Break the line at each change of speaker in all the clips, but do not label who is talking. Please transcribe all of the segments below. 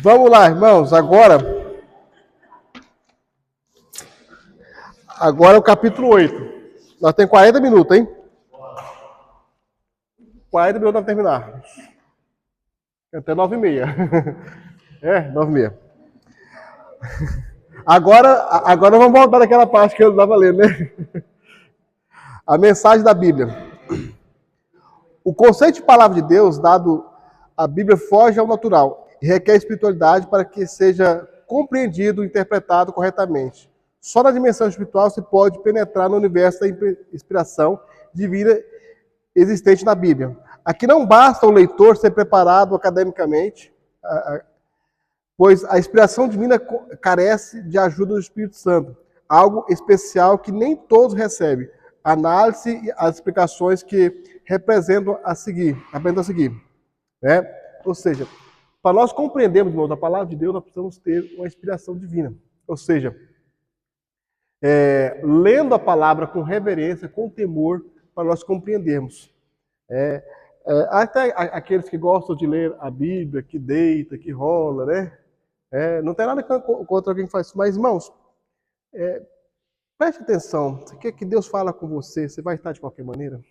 Vamos lá, irmãos. Agora é o capítulo 8. Nós temos 40 minutos, hein? 40 minutos para terminar. Até 9h30. É, 9h30. Agora vamos voltar naquela parte que eu estava lendo, né? A mensagem da Bíblia. O conceito de palavra de Deus dado à Bíblia foge ao natural e requer espiritualidade para que seja compreendido e interpretado corretamente. Só na dimensão espiritual se pode penetrar no universo da inspiração divina existente na Bíblia. Aqui não basta o leitor ser preparado academicamente, pois a inspiração divina carece de ajuda do Espírito Santo, algo especial que nem todos recebem. Análise e as explicações que representam a seguir. Né? Ou seja, para nós compreendermos, irmãos, a palavra de Deus, nós precisamos ter uma inspiração divina. Ou seja, lendo a palavra com reverência, com temor, para nós compreendermos. Até aqueles que gostam de ler a Bíblia, que deita, que rola, né? Não tem nada contra alguém que faz isso, mas, irmãos, preste atenção. Você quer que Deus fala com você, você vai estar de qualquer maneira?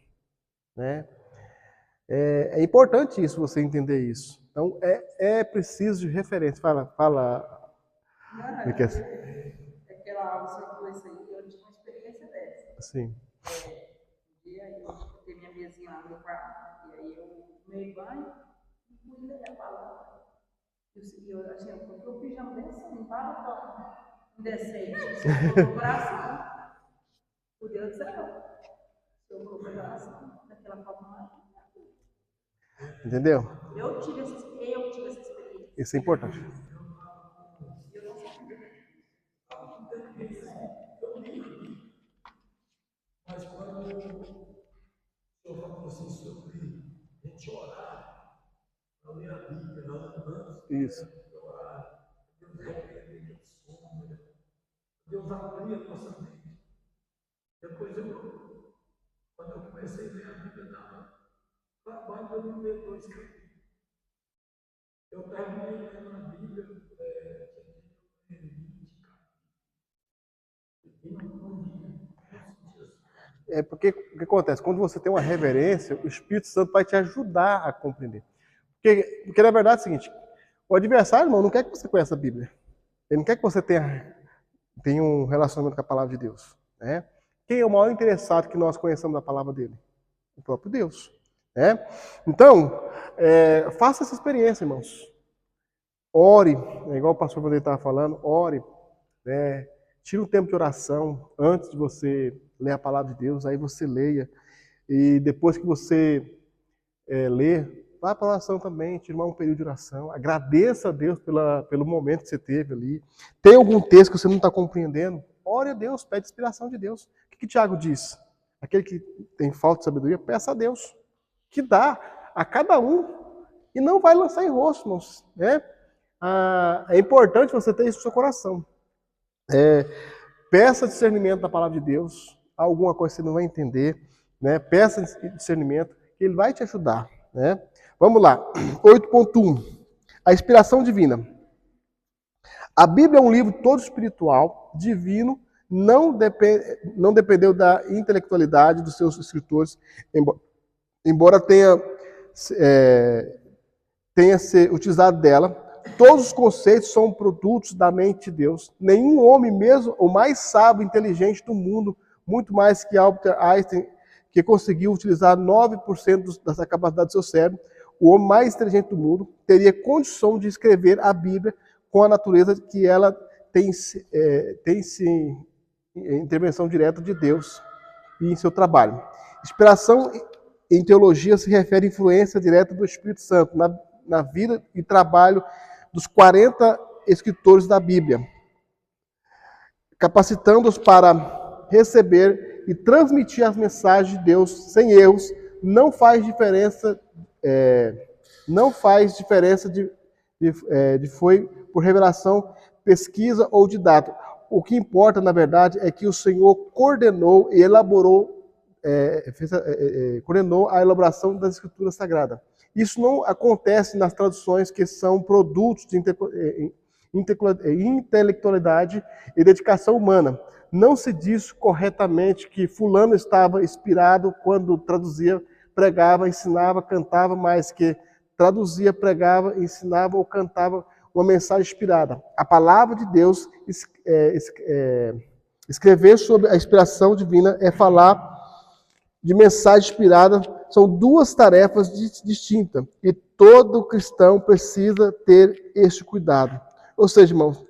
Né? É importante isso, você entender isso. Então, é preciso de referência. Fala.
Não, aquela aula que você falou isso aí, eu tive uma experiência dessa.
Sim.
Um dia eu botei minha mesinha lá no meu quarto, e aí eu tomei banho e fui ler a palavra. Eu assim, porque o pijama desse não estava tão indecente. Você colocou o coração. O Deus do céu. Eu coloquei o coração daquela forma.
Entendeu?
Eu tive essa experiência.
Isso é importante.
Mas quando o senhor falou assim sobre a gente orar, para ler a Bíblia, antes
Isso.
de orar, Deus repreender o sono, Deus abrir a nossa mente. Depois quando eu comecei a ler a Bíblia, dava trabalho para não ler 2 capítulos. Eu terminei lendo a Bíblia, tinha 20 capítulos. E não lia.
Porque o que acontece? Quando você tem uma reverência, o Espírito Santo vai te ajudar a compreender. Porque na verdade é o seguinte, o adversário, irmão, não quer que você conheça a Bíblia. Ele não quer que você tenha um relacionamento com a palavra de Deus. Né? Quem é o maior interessado que nós conheçamos a palavra dele? O próprio Deus. Né? Então, faça essa experiência, irmãos. Ore, igual o pastor Vanderlei estava falando, ore. Tire um tempo de oração antes de você ler a palavra de Deus, aí você leia. E depois que você ler, vá para a oração também, tire um período de oração. Agradeça a Deus pelo momento que você teve ali. Tem algum texto que você não está compreendendo? Ore a Deus, pede inspiração de Deus. O que Tiago diz? Aquele que tem falta de sabedoria, peça a Deus, que dá a cada um e não vai lançar em rosto, irmãos. Né? É importante você ter isso no seu coração. Peça discernimento da palavra de Deus. Alguma coisa que você não vai entender, né? Peça discernimento, que ele vai te ajudar. Né? Vamos lá, 8.1. A inspiração divina. A Bíblia é um livro todo espiritual, divino, não dependeu da intelectualidade dos seus escritores, embora tenha se utilizado dela. Todos os conceitos são produtos da mente de Deus. Nenhum homem, mesmo o mais sábio e inteligente do mundo, muito mais que Albert Einstein, que conseguiu utilizar 9% da capacidade do seu cérebro, o homem mais inteligente do mundo, teria condição de escrever a Bíblia com a natureza que ela tem intervenção direta de Deus e em seu trabalho. Inspiração em teologia se refere à influência direta do Espírito Santo na vida e trabalho dos 40 escritores da Bíblia, capacitando-os para receber e transmitir as mensagens de Deus sem erros. Não faz diferença foi por revelação, pesquisa ou didato. O que importa, na verdade, é que o Senhor coordenou e elaborou coordenou a elaboração das escrituras sagradas. Isso não acontece nas traduções que são produtos de intelectualidade e dedicação humana. Não se diz corretamente que fulano estava inspirado quando traduzia, pregava, ensinava, cantava, mas que traduzia, pregava, ensinava ou cantava uma mensagem inspirada. A palavra de Deus, escrever sobre a inspiração divina é falar de mensagem inspirada, são duas tarefas distintas e todo cristão precisa ter este cuidado. Ou seja, irmãos,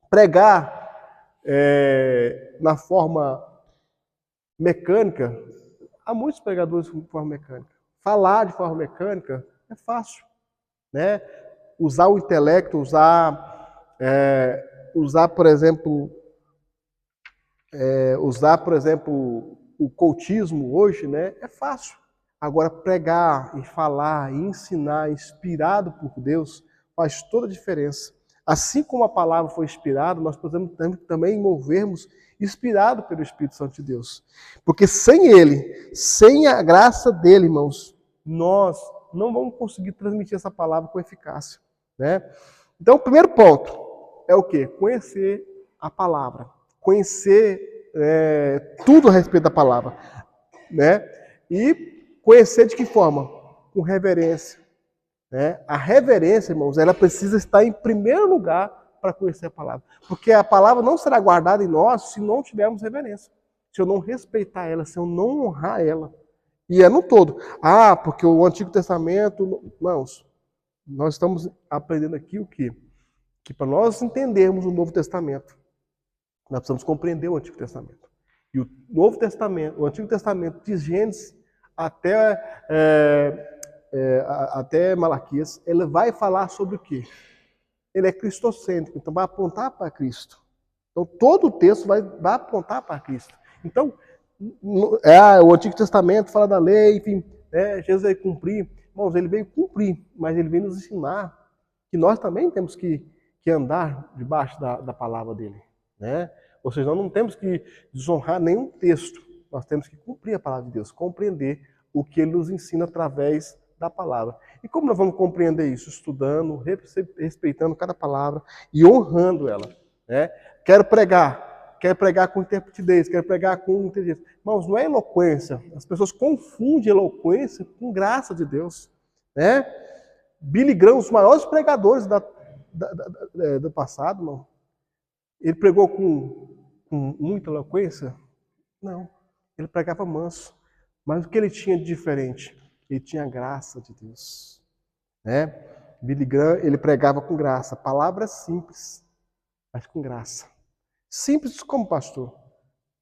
pregar na forma mecânica, há muitos pregadores de forma mecânica. Falar de forma mecânica é fácil, né? Usar o intelecto, usar, por exemplo, o cultismo hoje, né? É fácil. Agora, pregar e falar e ensinar, inspirado por Deus, faz toda a diferença. Assim como a palavra foi inspirada, nós podemos também movermos inspirado pelo Espírito Santo de Deus. Porque sem ele, sem a graça dele, irmãos, nós não vamos conseguir transmitir essa palavra com eficácia, né? Então, o primeiro ponto é o quê? Conhecer a palavra. Conhecer tudo a respeito da palavra, né? E conhecer de que forma? Com reverência. Né? A reverência, irmãos, ela precisa estar em primeiro lugar para conhecer a palavra. Porque a palavra não será guardada em nós se não tivermos reverência. Se eu não respeitar ela, se eu não honrar ela. E é no todo. Ah, porque o Antigo Testamento... Irmãos, nós estamos aprendendo aqui o quê? Que para nós entendermos o Novo Testamento, nós precisamos compreender o Antigo Testamento. E o Novo Testamento, o Antigo Testamento, de Gênesis até Malaquias, ele vai falar sobre o quê? Ele é cristocêntrico, então vai apontar para Cristo. Então todo o texto vai apontar para Cristo. Então, o Antigo Testamento fala da lei, enfim, Jesus veio cumprir. Irmãos, ele veio cumprir, mas ele veio nos ensinar que nós também temos que andar debaixo da palavra dele. Né? Ou seja, nós não temos que desonrar nenhum texto, nós temos que cumprir a palavra de Deus, compreender o que ele nos ensina através da palavra. E como nós vamos compreender isso? Estudando, respeitando cada palavra e honrando ela. Né? Quero pregar com interpretidez, quero pregar com inteligência. Irmãos, não é eloquência. As pessoas confundem eloquência com graça de Deus. Né? Billy Graham, os maiores pregadores do passado, irmão, ele pregou com muita eloquência? Não. Ele pregava manso. Mas o que ele tinha de diferente? Ele tinha a graça de Deus. Né? Billy Graham, ele pregava com graça. Palavras simples, mas com graça. Simples como pastor.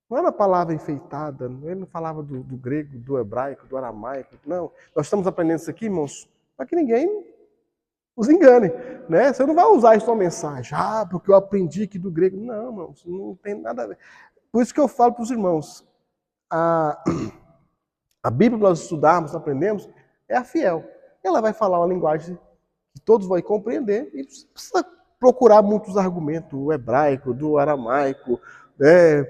Não era uma palavra enfeitada. Ele não falava do grego, do hebraico, do aramaico. Não. Nós estamos aprendendo isso aqui, irmãos, para que ninguém os engane, né? Você não vai usar isso numa mensagem. Ah, porque eu aprendi aqui do grego. Não, irmãos, não tem nada a ver. Por isso que eu falo para os irmãos, a Bíblia que nós estudamos, aprendemos, é a fiel. Ela vai falar uma linguagem que todos vão compreender e precisa procurar muitos argumentos, o hebraico, do aramaico, né?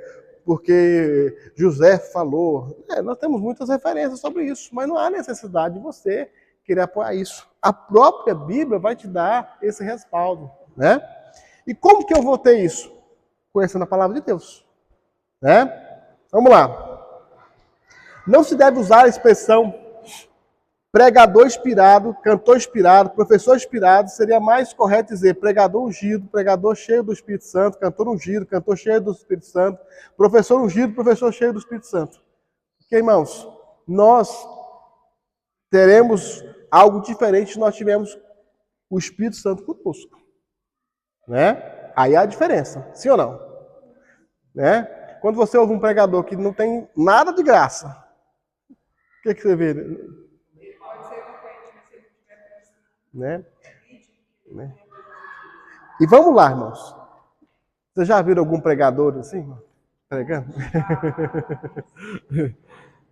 Porque José falou. Nós temos muitas referências sobre isso, mas não há necessidade de você querer apoiar isso. A própria Bíblia vai te dar esse respaldo, né? E como que eu vou ter isso? Conhecendo a palavra de Deus, né? Vamos lá. Não se deve usar a expressão pregador inspirado, cantor inspirado, professor inspirado. Seria mais correto dizer pregador ungido, pregador cheio do Espírito Santo, cantor ungido, cantor cheio do Espírito Santo, professor ungido, professor cheio do Espírito Santo. Porque, irmãos, nós teremos algo diferente se nós tivermos o Espírito Santo conosco. Né? Aí há a diferença, sim ou não? Né? Quando você ouve um pregador que não tem nada de graça, o que você vê?
Pode ser eloquente, mas se ele tiver
Né? E vamos lá, irmãos. Vocês já viram algum pregador assim? Pregando?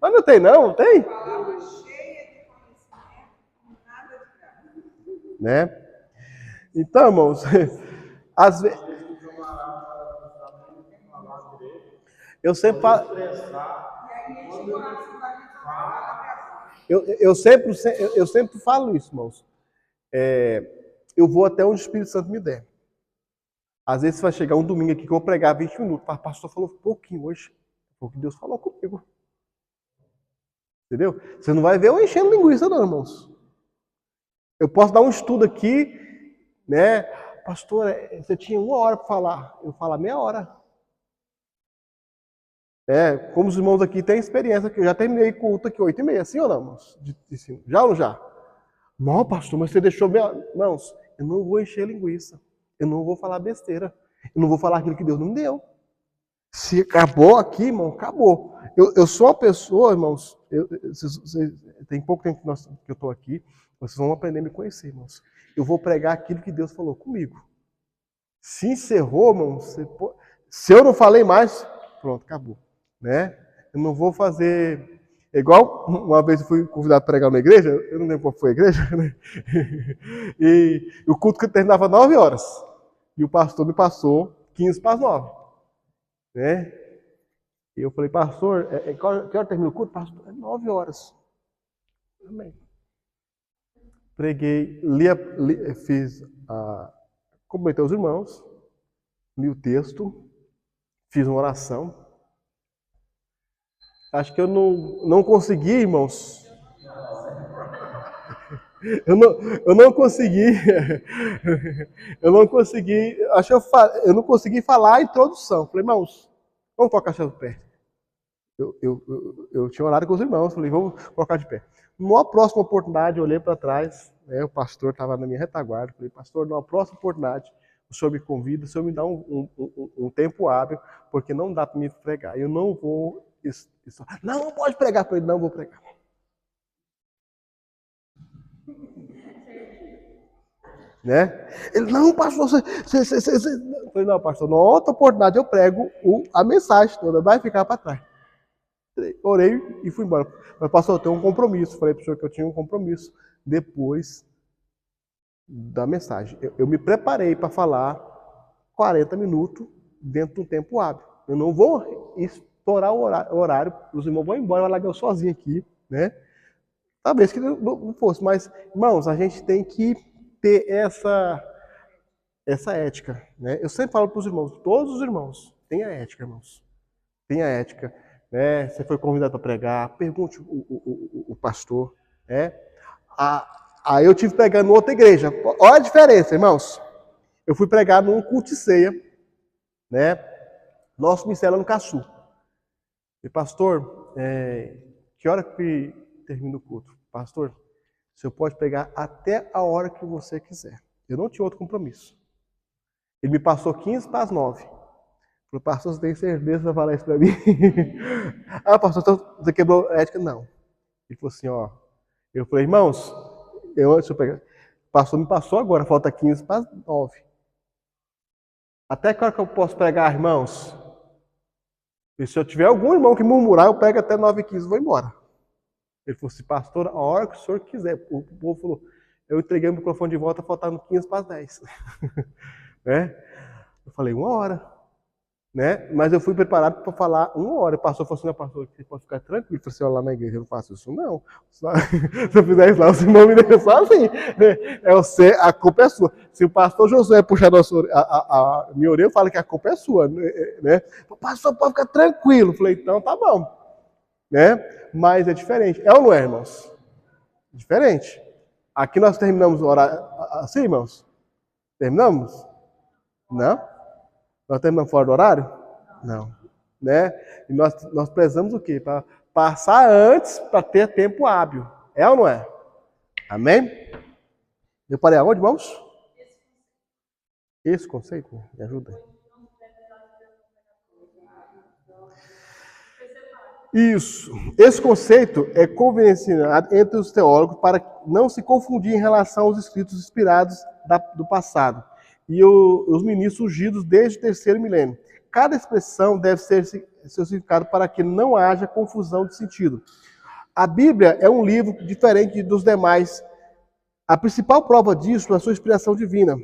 Mas não tem, não? Tem?
palavra cheia de conhecimento, nada de graça.
Né? Então, irmãos, às vezes... Eu sempre falo... Eu sempre falo isso, irmãos. Eu vou até onde o Espírito Santo me der. Às vezes vai chegar um domingo aqui que eu vou pregar 20 minutos. O pastor falou um pouquinho hoje. Foi o que Deus falou comigo. Entendeu? Você não vai ver eu enchendo linguiça, não, irmãos. Eu posso dar um estudo aqui, né? Pastor, você tinha 1 hora para falar. Eu falo meia hora. Como os irmãos aqui têm experiência, que eu já terminei culto aqui 8h30, sim ou não, irmãos? Já ou não já? Não, pastor, mas você deixou meia hora. Irmãos, eu não vou encher linguiça. Eu não vou falar besteira. Eu não vou falar aquilo que Deus não me deu. Se acabou aqui, irmão, acabou. Eu sou uma pessoa, irmãos, tem pouco tempo que eu estou aqui, vocês vão aprender a me conhecer, irmãos. Eu vou pregar aquilo que Deus falou comigo. Se encerrou, irmãos, se eu não falei mais, pronto, acabou. Né? Eu não vou fazer... Igual uma vez eu fui convidado para pregar numa igreja, eu não lembro qual foi a igreja, né? E o culto que terminava 9 horas. E o pastor me passou 8:45. Né? E eu falei, pastor, que hora termina o culto? Pastor, 9 horas. Amém. Preguei, cumprimentei os irmãos, li o texto, fiz uma oração. Acho que eu não consegui, irmãos. Eu não consegui. Eu não consegui falar a introdução. Falei, irmãos, vamos colocar de pé. Eu tinha orado com os irmãos, falei, vamos colocar de pé. Numa próxima oportunidade, eu olhei para trás, né, o pastor estava na minha retaguarda, falei, pastor, numa próxima oportunidade, o senhor me convida, o senhor me dá um tempo hábil, porque não dá para me pregar. Eu não vou... Não pode pregar. Falei, não vou pregar. Né? Ele, não, pastor, você... Eu falei, não, pastor, na outra oportunidade eu prego a mensagem toda, vai ficar para trás. Orei e fui embora. Mas, pastor, eu tenho um compromisso. Falei para o senhor que eu tinha um compromisso depois da mensagem. Eu me preparei para falar 40 minutos dentro de um tempo hábil. Eu não vou estourar o horário, os irmãos vão embora, vai largar eu sozinho aqui, né? Talvez que não fosse, mas, irmãos, a gente tem que ter essa ética, né? Eu sempre falo para os irmãos, todos os irmãos, tenha ética, irmãos. Tenha ética, né? Você foi convidado para pregar, pergunte o pastor, né? Aí eu tive pregando em outra igreja. Olha a diferença, irmãos. Eu fui pregar num culto de ceia, né? Nosso ministério no Caçu. E pastor, que hora que termina o culto? Pastor, o senhor pode pregar até a hora que você quiser. Eu não tinha outro compromisso. Ele me passou 8:45. Falei, pastor, você tem certeza para falar isso para mim? Ah, pastor, então você quebrou a ética? Não. Ele falou assim, ó. Eu falei, irmãos, deixa eu pegar. O pastor me passou agora, falta 8:45. Até que hora que eu posso pregar, irmãos? E se eu tiver algum irmão que murmurar, eu prego até 9:15 e vou embora. Ele falou assim, pastor, a hora que o senhor quiser. O povo falou, eu entreguei o microfone de volta, faltando 8:15. Né? Eu falei, 1 hora. Né? Mas eu fui preparado para falar 1 hora. O pastor falou assim, pastor, você pode ficar tranquilo. Eu falei assim, lá na igreja, eu não faço isso não. Se eu fizer isso lá, o irmão me deixa sozinho. A culpa é sua. Se o pastor Josué puxar a minha orelha, eu falo que a culpa é sua. Né? O pastor pode ficar tranquilo. Eu falei, então tá bom. Né? Mas é diferente. É ou não é, irmãos? Diferente. Aqui nós terminamos o horário assim, irmãos? Terminamos? Não? Nós terminamos fora do horário? Não. Né? E nós prezamos o quê? Para passar antes, para ter tempo hábil. É ou não é? Amém? Eu parei aonde, irmãos? Esse conceito? Me ajuda aí. Isso. Esse conceito é convencionado entre os teólogos para não se confundir em relação aos escritos inspirados do passado e os ministros surgidos desde o 3º milênio. Cada expressão deve ter seu significado para que não haja confusão de sentido. A Bíblia é um livro diferente dos demais. A principal prova disso é a sua inspiração divina.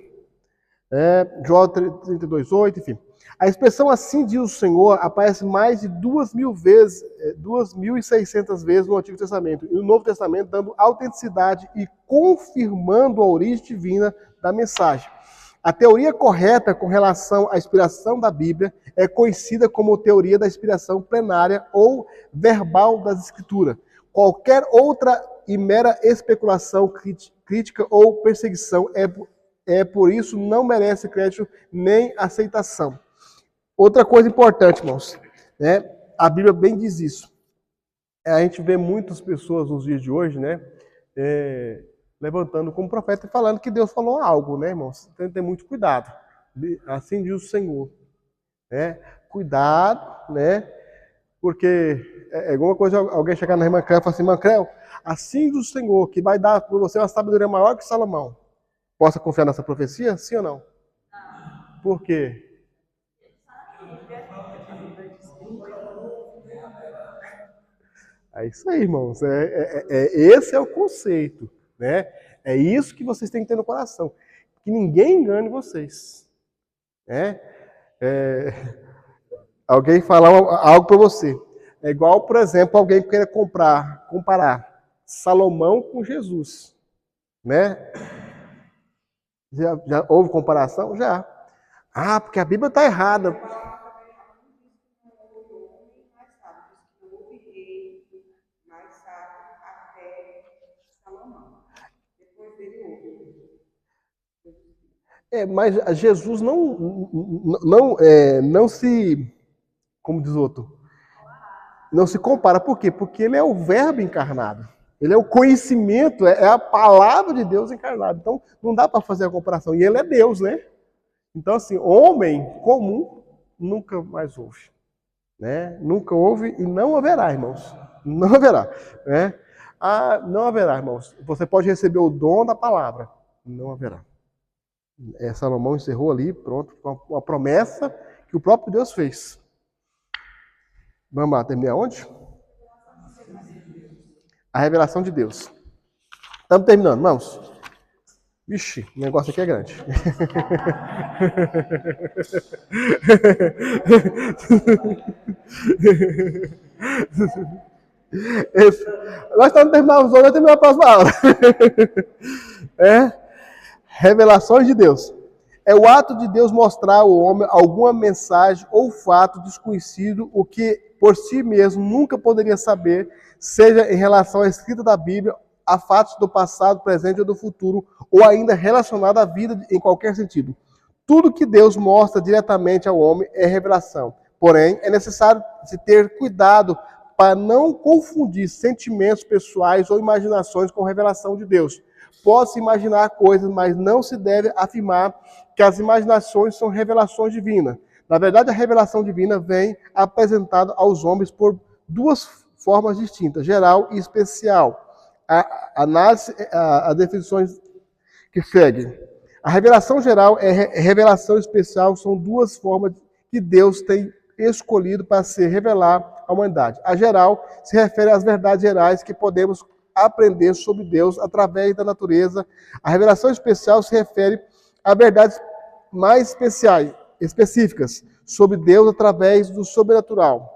João 32:8, enfim. A expressão assim diz o Senhor aparece mais de 2.000 vezes, 2.600 vezes no Antigo Testamento e no Novo Testamento, dando autenticidade e confirmando a origem divina da mensagem. A teoria correta com relação à inspiração da Bíblia é conhecida como teoria da inspiração plenária ou verbal das Escrituras. Qualquer outra e mera especulação crítica ou perseguição por isso não merece crédito nem aceitação. Outra coisa importante, irmãos, né? A Bíblia bem diz isso. A gente vê muitas pessoas nos dias de hoje, né? Levantando como profeta e falando que Deus falou algo, né, irmãos? Tem que ter muito cuidado. Assim diz o Senhor. Né? Cuidado, né? Porque é alguma coisa, alguém chegar na irmã Creu e falar assim, irmã Creu, assim diz o Senhor, que vai dar para você uma sabedoria maior que Salomão. Possa confiar nessa profecia? Sim ou não? Por quê? É isso aí, irmãos. Esse é o conceito, né? É isso que vocês têm que ter no coração. Que ninguém engane vocês. Né? Alguém falar algo para você. É igual, por exemplo, alguém querer comparar Salomão com Jesus. Né? Já houve comparação? Já. Ah, porque a Bíblia está errada. Mas Jesus não se, como diz o outro, não se compara. Por quê? Porque ele é o verbo encarnado. Ele é o conhecimento, é a palavra de Deus encarnada. Então, não dá para fazer a comparação. E ele é Deus, né? Então, assim, homem comum nunca mais houve. Né? Nunca houve e não haverá, irmãos. Não haverá. Né? Não haverá, irmãos. Você pode receber o dom da palavra. Não haverá. Salomão encerrou ali, pronto, com uma promessa que o próprio Deus fez. Vamos lá, terminar onde? A revelação de Deus. Estamos terminando, vamos. Vixe, o negócio aqui é grande. Nós estamos terminando hoje, vamos terminar a próxima aula. Revelações de Deus. É o ato de Deus mostrar ao homem alguma mensagem ou fato desconhecido, o que por si mesmo nunca poderia saber, seja em relação à escrita da Bíblia, a fatos do passado, presente ou do futuro, ou ainda relacionado à vida em qualquer sentido. Tudo que Deus mostra diretamente ao homem é revelação. Porém, é necessário se ter cuidado para não confundir sentimentos pessoais ou imaginações com revelação de Deus. Pode-se imaginar coisas, mas não se deve afirmar que as imaginações são revelações divinas. Na verdade, a revelação divina vem apresentada aos homens por duas formas distintas, geral e especial. As definições que seguem. A revelação geral e a revelação especial são duas formas que Deus tem escolhido para se revelar à humanidade. A geral se refere às verdades gerais que podemos aprender sobre Deus através da natureza. A revelação especial se refere a verdades mais específicas sobre Deus através do sobrenatural.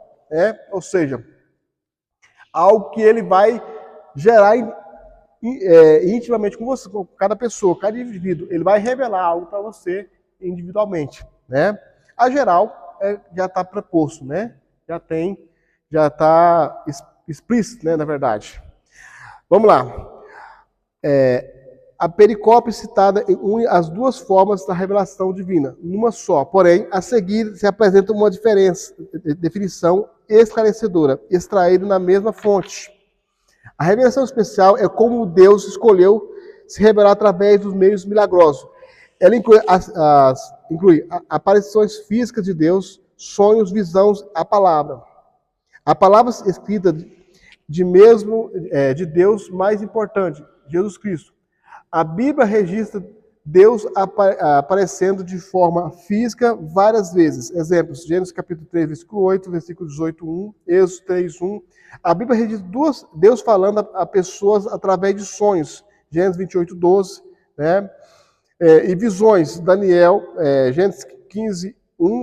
Ou seja, algo que ele vai gerar intimamente com você, com cada pessoa, cada indivíduo. Ele vai revelar algo para você individualmente. Né? A geral já está preposto, né? Já está explícito, né, na verdade. Vamos lá. A pericope citada une as duas formas da revelação divina, numa só. Porém, a seguir se apresenta uma definição esclarecedora, extraída na mesma fonte. A revelação especial é como Deus escolheu se revelar através dos meios milagrosos. Ela inclui aparições físicas de Deus, sonhos, visões, a palavra. A palavra escrita de Deus mais importante, Jesus Cristo. A Bíblia registra Deus aparecendo de forma física várias vezes. Exemplos, Gênesis capítulo 3, versículo 8, versículo 18, 1, Êxodo 3, 1. A Bíblia registra Deus falando a pessoas através de sonhos, Gênesis 28, 12, né? E visões, Daniel, Gênesis 15,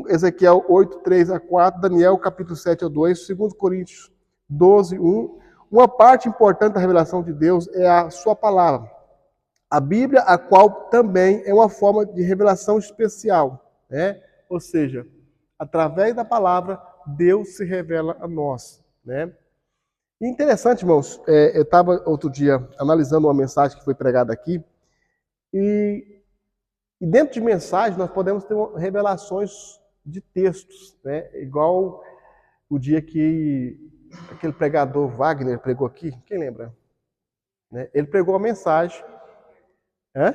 Ezequiel 8, 3 a 4, Daniel capítulo 7 a 2, 2 Coríntios 12, 1. Uma parte importante da revelação de Deus é a sua palavra. A Bíblia, a qual também é uma forma de revelação especial, né? Ou seja, através da palavra, Deus se revela a nós, né? E interessante, irmãos, eu estava outro dia analisando uma mensagem que foi pregada aqui, e dentro de mensagem nós podemos ter revelações de textos, né? Igual o dia que aquele pregador Wagner pregou aqui, quem lembra? Né? Ele pregou uma mensagem. Hã?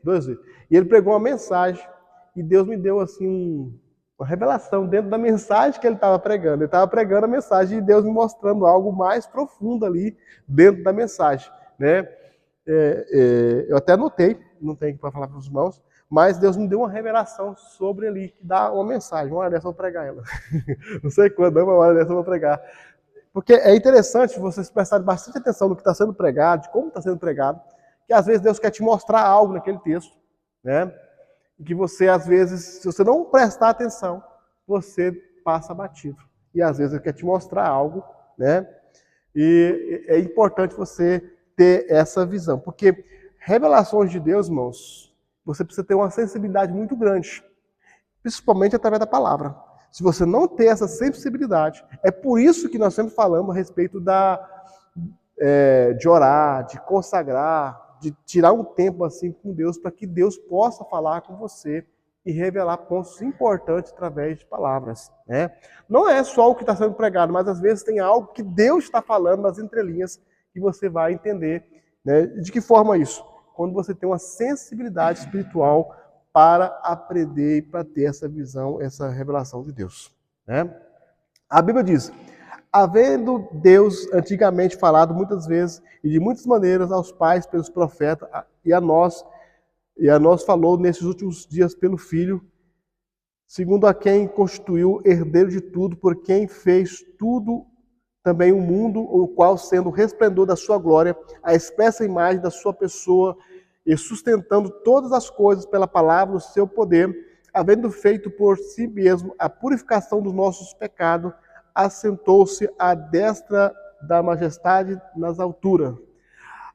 2 vezes. E ele pregou uma mensagem e Deus me deu assim uma revelação dentro da mensagem que ele estava pregando. Ele estava pregando a mensagem e Deus me mostrando algo mais profundo ali dentro da mensagem, né? Eu até anotei, não tenho aqui para falar para os irmãos, mas Deus me deu uma revelação sobre ali, que dá uma mensagem. Uma hora dessa eu vou pregar ela. Não sei quando, uma hora dessa eu vou pregar. Porque é interessante vocês prestarem bastante atenção no que está sendo pregado, de como está sendo pregado, que às vezes Deus quer te mostrar algo naquele texto, né? E que você, às vezes, se você não prestar atenção, você passa batido. E às vezes Ele quer te mostrar algo, né? E é importante você ter essa visão. Porque revelações de Deus, irmãos, você precisa ter uma sensibilidade muito grande. Principalmente através da palavra. Se você não ter essa sensibilidade, é por isso que nós sempre falamos a respeito de orar, de consagrar, de tirar um tempo assim com Deus, para que Deus possa falar com você e revelar pontos importantes através de palavras, né? Não é só o que está sendo pregado, mas às vezes tem algo que Deus está falando nas entrelinhas que você vai entender, né? De que forma isso? Quando você tem uma sensibilidade espiritual para aprender e para ter essa visão, essa revelação de Deus, né? A Bíblia diz: havendo Deus antigamente falado muitas vezes e de muitas maneiras aos pais pelos profetas, e a nós falou nesses últimos dias pelo Filho, segundo a quem constituiu herdeiro de tudo, por quem fez tudo também o mundo, o qual, sendo o resplendor da sua glória, a expressa imagem da sua pessoa, e sustentando todas as coisas pela palavra do seu poder, havendo feito por si mesmo a purificação dos nossos pecados, assentou-se à destra da majestade nas alturas.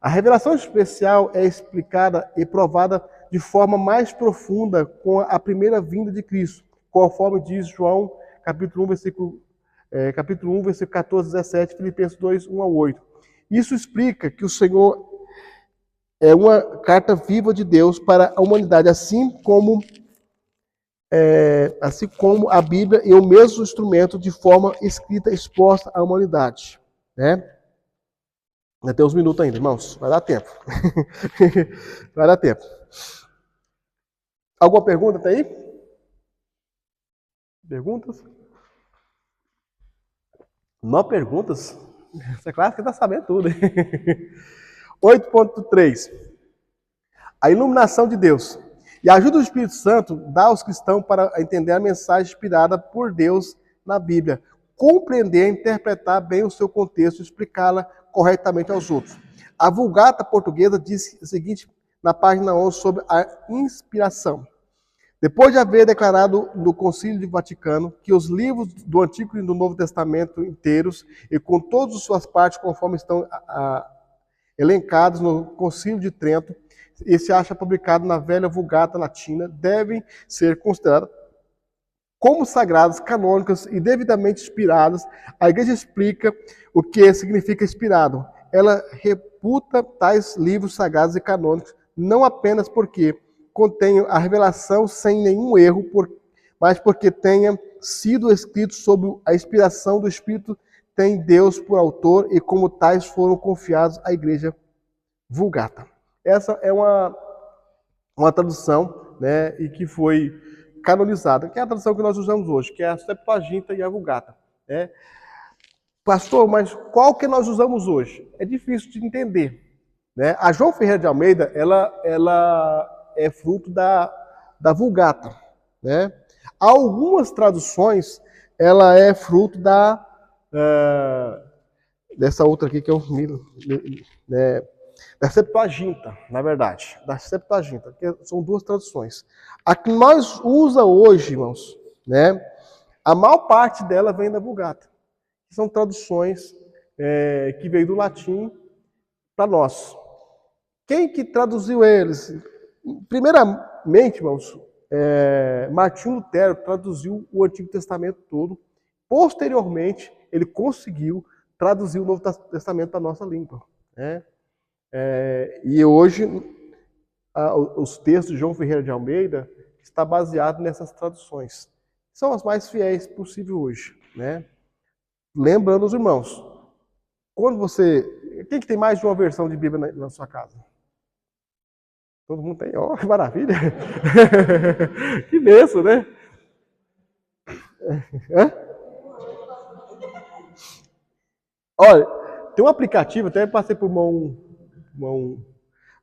A revelação especial é explicada e provada de forma mais profunda com a primeira vinda de Cristo, conforme diz João, capítulo 1, versículo 14, 17, Filipenses 2, 1 a 8. Isso explica que o Senhor é uma carta viva de Deus para a humanidade, assim como a Bíblia é o mesmo instrumento de forma escrita exposta à humanidade, né? Ainda tem uns minutos ainda, irmãos. Vai dar tempo. Vai dar tempo. Alguma pergunta até aí? Perguntas? Não perguntas? Essa classe que está sabendo tudo. 8.3. A iluminação de Deus. E a ajuda do Espírito Santo dá aos cristãos para entender a mensagem inspirada por Deus na Bíblia, compreender e interpretar bem o seu contexto e explicá-la corretamente aos outros. A Vulgata portuguesa diz o seguinte na página 11 sobre a inspiração. Depois de haver declarado no Concílio do Vaticano que os livros do Antigo e do Novo Testamento inteiros e com todas as suas partes, conforme estão elencados no Concílio de Trento, e se acha publicado na velha Vulgata Latina, devem ser consideradas como sagradas, canônicas e devidamente inspiradas. A Igreja explica o que significa inspirado. Ela reputa tais livros sagrados e canônicos não apenas porque contenham a revelação sem nenhum erro, mas porque tenha sido escrito sob a inspiração do Espírito, tem Deus por autor e como tais foram confiados à Igreja Vulgata. Essa é uma tradução, né, e que foi canonizada, que é a tradução que nós usamos hoje, que é a Septuaginta e a Vulgata, né? Pastor, mas qual que nós usamos hoje? É difícil de entender, né? A João Ferreira de Almeida, ela é fruto da Vulgata, né? Algumas traduções, ela é fruto dessa outra aqui que eu né? da Septuaginta, na verdade, da Septuaginta, que são duas traduções. A que nós usa hoje, irmãos, né, a maior parte dela vem da Vulgata, que são traduções que veio do latim para nós. Quem que traduziu eles? Primeiramente, irmãos, Martinho Lutero traduziu o Antigo Testamento todo. Posteriormente, ele conseguiu traduzir o Novo Testamento para a nossa língua, né? E hoje, os textos de João Ferreira de Almeida está baseado nessas traduções. São as mais fiéis possível hoje, né? Lembrando os irmãos, quando você... Quem que tem mais de uma versão de Bíblia na sua casa? Todo mundo tem? Ó, que maravilha! Que bênção, né? Olha, tem um aplicativo, até passei por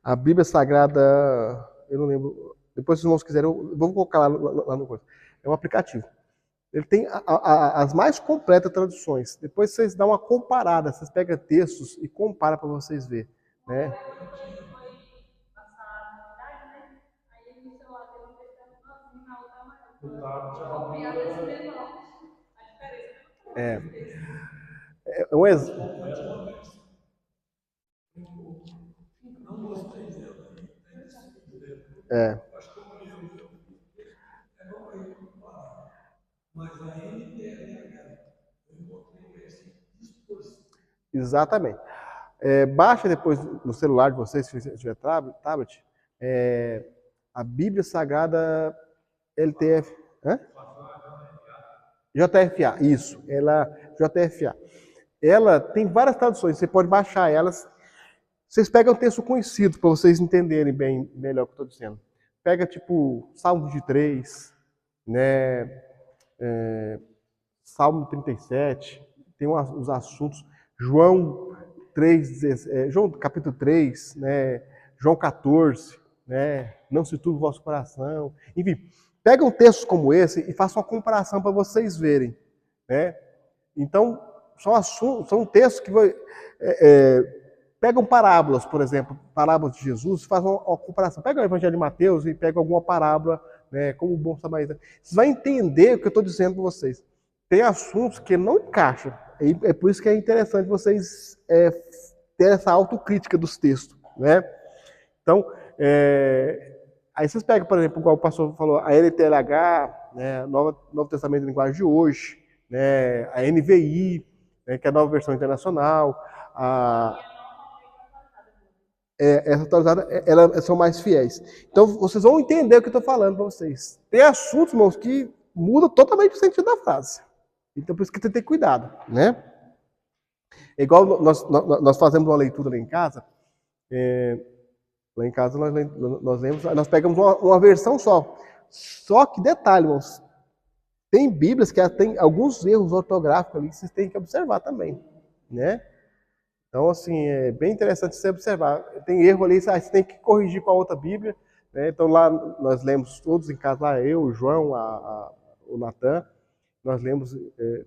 a Bíblia Sagrada, eu não lembro, depois se os irmãos quiserem, eu vou colocar lá no coisa. É um aplicativo. Ele tem as mais completas traduções. Depois vocês dão uma comparada, vocês pegam textos e comparam para vocês verem, né? É um exemplo. Exatamente. Baixa depois no celular de vocês, se tiver tablet, a Bíblia Sagrada LTF. JFA, isso. JFA. Ela tem várias traduções, você pode baixar elas. Vocês pegam um texto conhecido para vocês entenderem bem melhor o que eu estou dizendo. Pega tipo Salmo 23, né? Salmo 37, tem os assuntos. João 3, João capítulo 3, né? João 14, né? Não se turbe o vosso coração. Enfim, pega um texto como esse e faça uma comparação para vocês verem, né? Então, são textos que pegam parábolas, por exemplo, parábolas de Jesus, faz uma comparação. Pega o Evangelho de Mateus e pega alguma parábola, né, como o bom samaritano. Vocês vão entender o que eu estou dizendo para vocês. Tem assuntos que não encaixam. É por isso que é interessante vocês ter essa autocrítica dos textos, né? Então, aí vocês pegam, por exemplo, igual o pastor falou, a NTLH, né, Novo Testamento em Linguagem de Hoje, né, a NVI, né, que é a Nova Versão Internacional, essa atualizada, elas são mais fiéis. Então, vocês vão entender o que eu estou falando para vocês. Tem assuntos, irmãos, que mudam totalmente o sentido da frase. Então, por isso que tem que ter cuidado, né? É igual nós fazemos uma leitura lá em casa. Lá em casa nós pegamos uma versão só. Só que, detalhe, irmãos, tem Bíblias que tem alguns erros ortográficos ali que vocês têm que observar também, né? Então, assim, é bem interessante você observar. Tem erro ali, você tem que corrigir com a outra Bíblia, né? Então, lá nós lemos todos em casa, lá eu, o João, o Natan, nós lemos,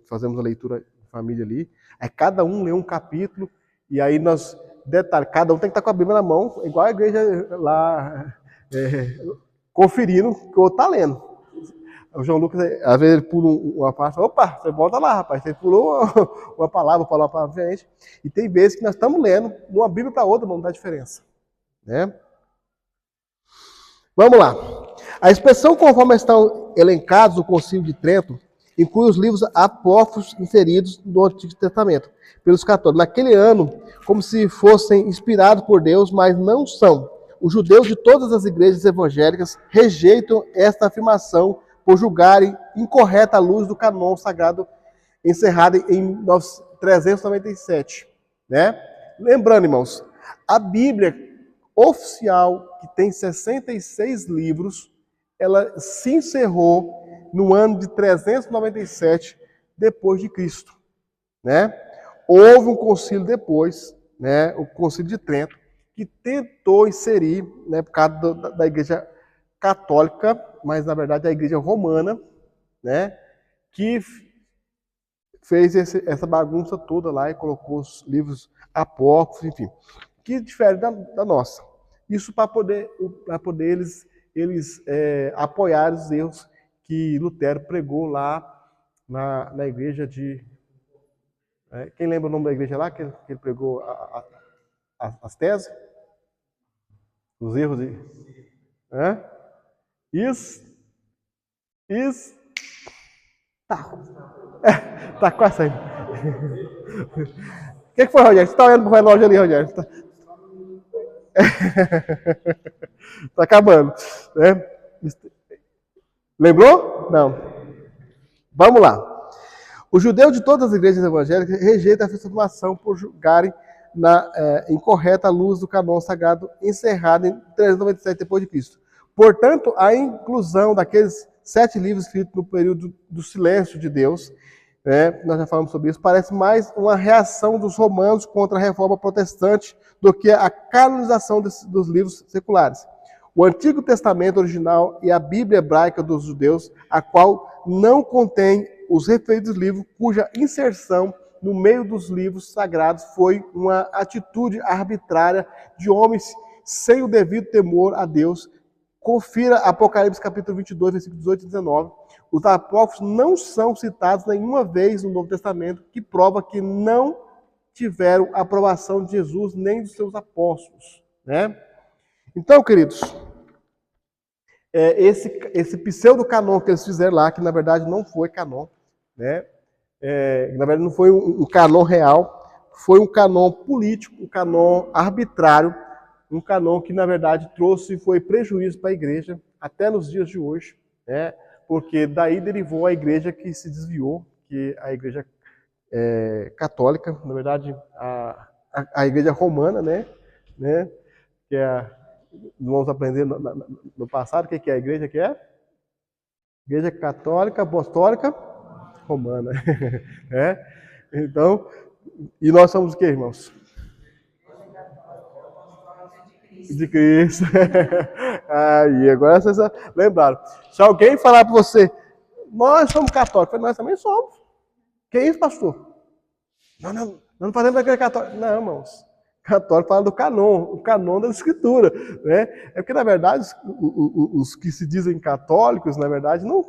fazemos a leitura de família ali. Aí cada um lê um capítulo, e aí detalhe, cada um tem que estar com a Bíblia na mão, igual a igreja lá, conferindo o que o outro está lendo. O João Lucas, às vezes ele pula uma parte, opa, você volta lá, rapaz, você pulou uma palavra diferente. E tem vezes que nós estamos lendo, de uma Bíblia para outra, não dá diferença, né? Vamos lá. A expressão conforme estão elencados no Concílio de Trento inclui os livros apócrifos inseridos no Antigo Testamento pelos católicos. Naquele ano, como se fossem inspirados por Deus, mas não são. Os judeus de todas as igrejas evangélicas rejeitam esta afirmação por julgarem incorreta a luz do canon sagrado encerrado em 397, né? Lembrando, irmãos, a Bíblia oficial, que tem 66 livros, ela se encerrou no ano de 397 depois de Cristo, né? Houve um concílio depois, né, o Concílio de Trento, que tentou inserir, né, por causa da Igreja Católica, mas na verdade a Igreja Romana, né, que fez essa bagunça toda lá e colocou os livros apócrifos, enfim. que difere da nossa. Isso para poder eles apoiarem os erros que Lutero pregou lá na igreja de... quem lembra o nome da igreja lá que ele pregou as teses? Os erros de... Isso. Tá quase saindo. O que foi, Rogério? Você tá olhando pro relógio ali, Rogério? Tá acabando. Né? Lembrou? Não. Vamos lá. O judeu de todas as igrejas evangélicas rejeita essa afirmação por julgarem na incorreta luz do canon sagrado encerrado em 397 d.C. Portanto, a inclusão daqueles 7 livros escritos no período do silêncio de Deus, nós já falamos sobre isso, parece mais uma reação dos romanos contra a reforma protestante do que a canonização dos livros seculares. O Antigo Testamento original e a Bíblia hebraica dos judeus, a qual não contém os referidos livros, cuja inserção no meio dos livros sagrados foi uma atitude arbitrária de homens sem o devido temor a Deus. Confira Apocalipse capítulo 22, versículos 18 e 19. Os apócrifos não são citados nenhuma vez no Novo Testamento, que prova que não tiveram aprovação de Jesus nem dos seus apóstolos. Né? Então, queridos, esse pseudo-canon que eles fizeram lá, que na verdade não foi canon, né? Na verdade não foi um canon real, foi um canon político, um canon arbitrário, um canon que na verdade foi prejuízo para a igreja até nos dias de hoje, né? Porque daí derivou a igreja que se desviou, que a igreja católica, na verdade a igreja romana, né? Que vamos aprender no passado o que é a igreja que é? Igreja católica, apostólica, romana. Então, e nós somos o que, irmãos? De Cristo. Aí, agora vocês lembraram. Se alguém falar para você, nós somos católicos, nós também somos. Que isso, pastor? Não fazemos da igreja católica. Não, irmãos. Católico fala do canon, o canon da escritura, né? É porque, na verdade, os que se dizem católicos, na verdade, não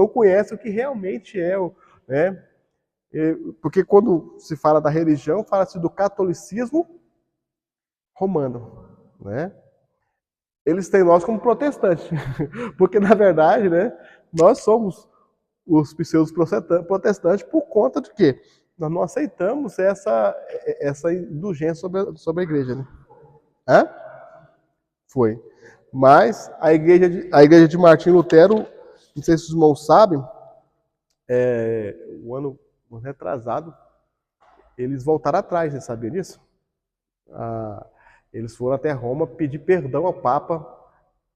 conhecem o que realmente é, né? Porque quando se fala da religião, fala-se do catolicismo romano, né? Eles têm nós como protestantes, porque, na verdade, né, nós somos os pseudos protestantes por conta de quê? Nós não aceitamos essa indulgência sobre a igreja, né? Foi. Mas a igreja de Martim Lutero, não sei se os irmãos sabem, o ano retrasado, eles voltaram atrás, você sabia disso? Eles foram até Roma pedir perdão ao Papa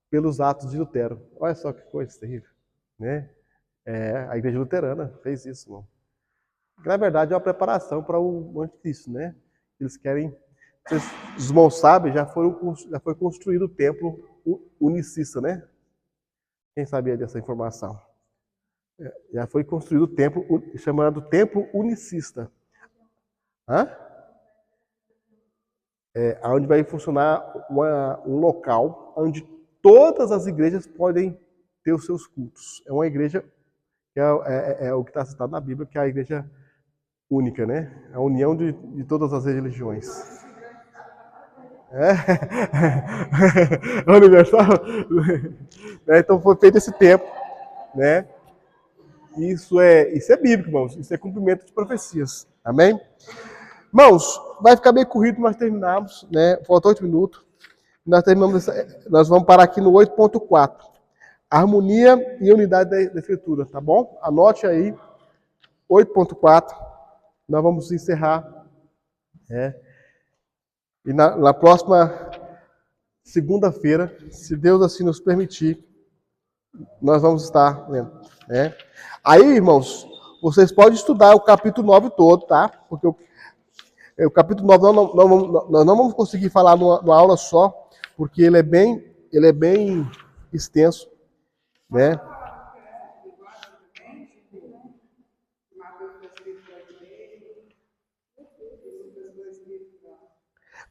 pelos atos de Lutero. Olha só que coisa terrível, né? A igreja luterana fez isso, irmão. Na verdade, é uma preparação para o anticristo, né? Eles querem... Os irmãos sabem, já foi construído o templo unicista, né? Quem sabia dessa informação? Já foi construído o templo chamado Templo Unicista. Onde vai funcionar um local onde todas as igrejas podem ter os seus cultos. É uma igreja que é o que está citado na Bíblia, que é a igreja única, né? A união de todas as religiões. Universal. Então foi feito esse tempo, né? Isso é bíblico, irmãos. Isso é cumprimento de profecias. Amém? Irmãos, vai ficar bem corrido, nós terminamos, né? Faltam 8 minutos. Nós vamos parar aqui no 8.4. Harmonia e unidade da escritura, tá bom? Anote aí, 8.4. Nós vamos encerrar. E na próxima segunda-feira, se Deus assim nos permitir, nós vamos estar lendo. Aí, irmãos, vocês podem estudar o capítulo 9 todo, tá? Porque o capítulo 9 nós não vamos conseguir falar numa aula só, porque ele é bem extenso, né?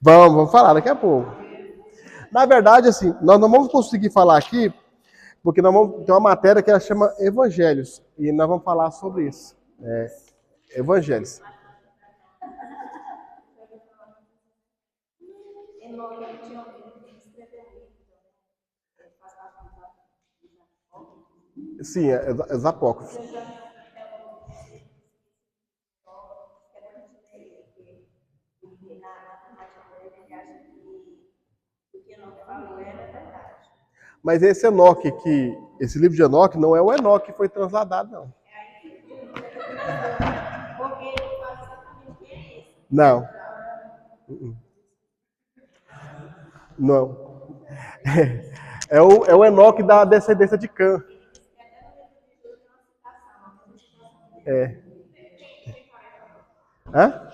Vamos falar daqui a pouco. Na verdade, assim, nós não vamos conseguir falar aqui, porque nós vamos ter uma matéria que ela chama Evangelhos, e nós vamos falar sobre isso. Evangelhos. Sim, os apócrifos. Mas esse Enoque esse livro de Enoque não é o Enoque que foi transladado, não. Não. Não. É o Enoque da descendência de Cã. Hã?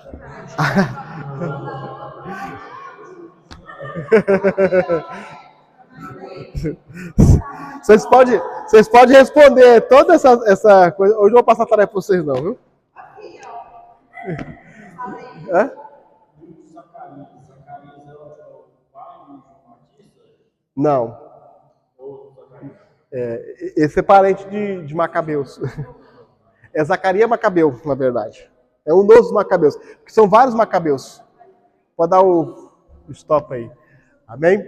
Vocês podem responder toda essa coisa. Hoje eu vou passar tarefa para vocês, não, viu? Hã? Não. Esse é parente de Macabeus. É Zacarias Macabeu, na verdade. É um dos Macabeus. Porque são vários Macabeus. Pode dar o stop aí. Amém?